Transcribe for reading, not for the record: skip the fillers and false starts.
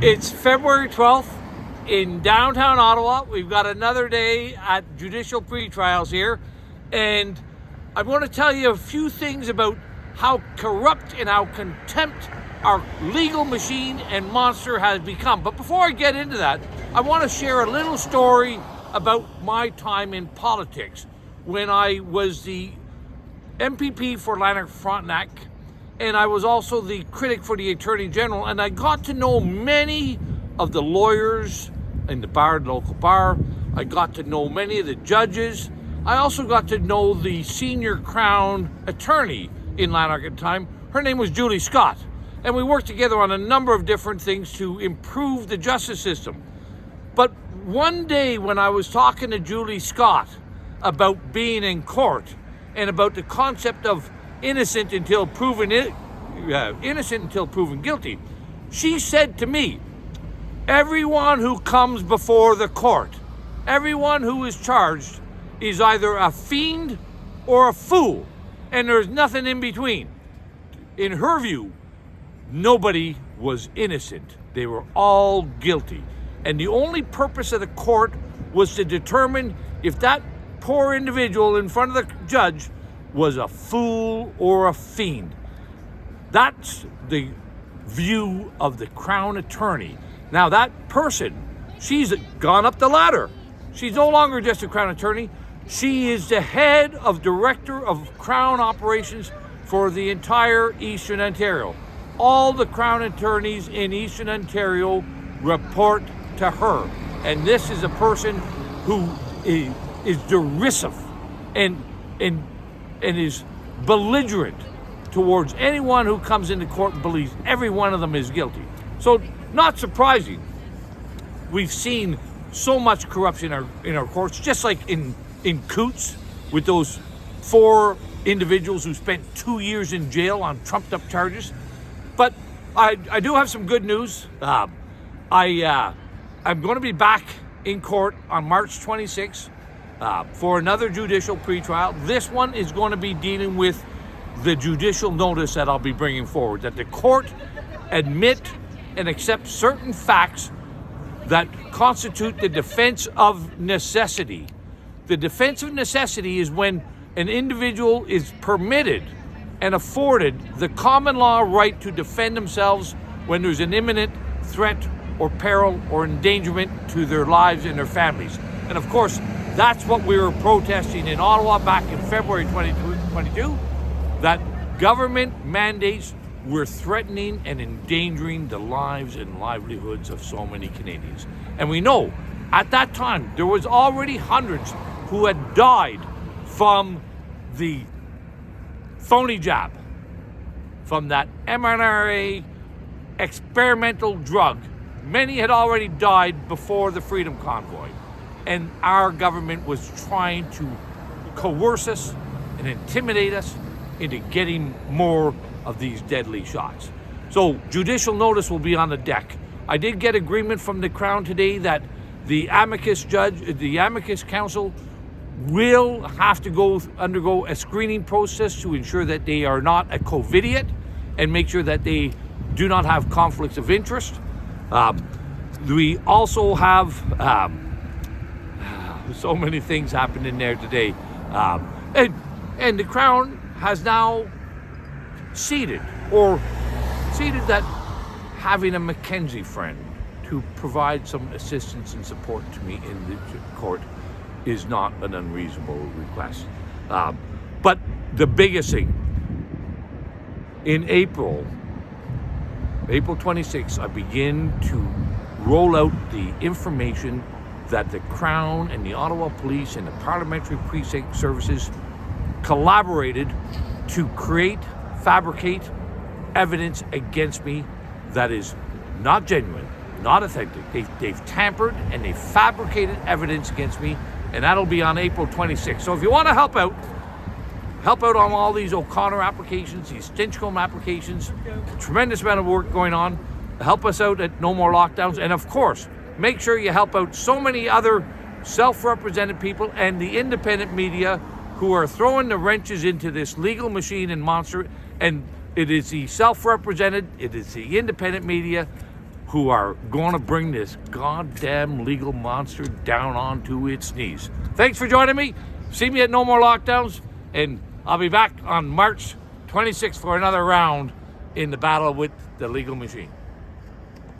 It's February 12th in downtown Ottawa. We've got another day at judicial pre-trials here, and I want to tell you a few things about how corrupt and how contempt our legal machine and monster has become. But before I get into that, I want to share a little story about my time in politics when I was the MPP for Lanark-Frontenac, and I was also the critic for the Attorney General, and I got to know many of the lawyers in the local bar. I got to know many of the judges. I also got to know the senior Crown attorney in Lanark at the time. Her name was Julie Scott, and we worked together on a number of different things to improve the justice system. But one day when I was talking to Julie Scott about being in court and about the concept of innocent until proven guilty, she said to me, everyone who comes before the court, everyone who is charged is either a fiend or a fool, and there's nothing in between. In her view, nobody was innocent. They were all guilty. And the only purpose of the court was to determine if that poor individual in front of the judge was a fool or a fiend. That's the view of the Crown attorney. Now that person, she's gone up the ladder. She's no longer just a Crown attorney. She is the head of director of Crown operations for the entire Eastern Ontario. All the Crown attorneys in Eastern Ontario report to her. And this is a person who is derisive and is belligerent towards anyone who comes into court and believes every one of them is guilty. So, not surprising, we've seen so much corruption in our courts, just like in Coots with those 4 individuals who spent 2 years in jail on trumped up charges. But I do have some good news. I'm going to be back in court on March 26th for another judicial pretrial. This one is going to be dealing with the judicial notice that I'll be bringing forward, that the court admit and accept certain facts that constitute the defense of necessity. The defense of necessity is when an individual is permitted and afforded the common law right to defend themselves when there's an imminent threat or peril or endangerment to their lives and their families. And of course, that's what we were protesting in Ottawa back in February 2022, that government mandates were threatening and endangering the lives and livelihoods of so many Canadians. And we know at that time there was already hundreds who had died from the phony jab, from that mRNA experimental drug. Many had already died before the Freedom Convoy. And our government was trying to coerce us and intimidate us into getting more of these deadly shots. So judicial notice will be on the deck. I did get agreement from the Crown today that the amicus counsel will have to undergo a screening process to ensure that they are not a COVIDiot and make sure that they do not have conflicts of interest. We also have so many things happening there today. And the Crown has now ceded that having a Mackenzie friend to provide some assistance and support to me in the court is not an unreasonable request. But the biggest thing, in April 26th, I begin to roll out the information that the Crown and the Ottawa Police and the Parliamentary Precinct Services collaborated to fabricate evidence against me that is not genuine, not authentic. They've tampered and they fabricated evidence against me, and that'll be on April 26th. So if you want to help out on all these O'Connor applications, these Stinchcombe applications, tremendous amount of work going on. Help us out at No More Lockdowns, and of course, make sure you help out so many other self-represented people and the independent media who are throwing the wrenches into this legal machine and monster. And it is the self-represented, it is the independent media who are going to bring this goddamn legal monster down onto its knees. Thanks for joining me. See me at No More Lockdowns, and I'll be back on March 26th for another round in the battle with the legal machine.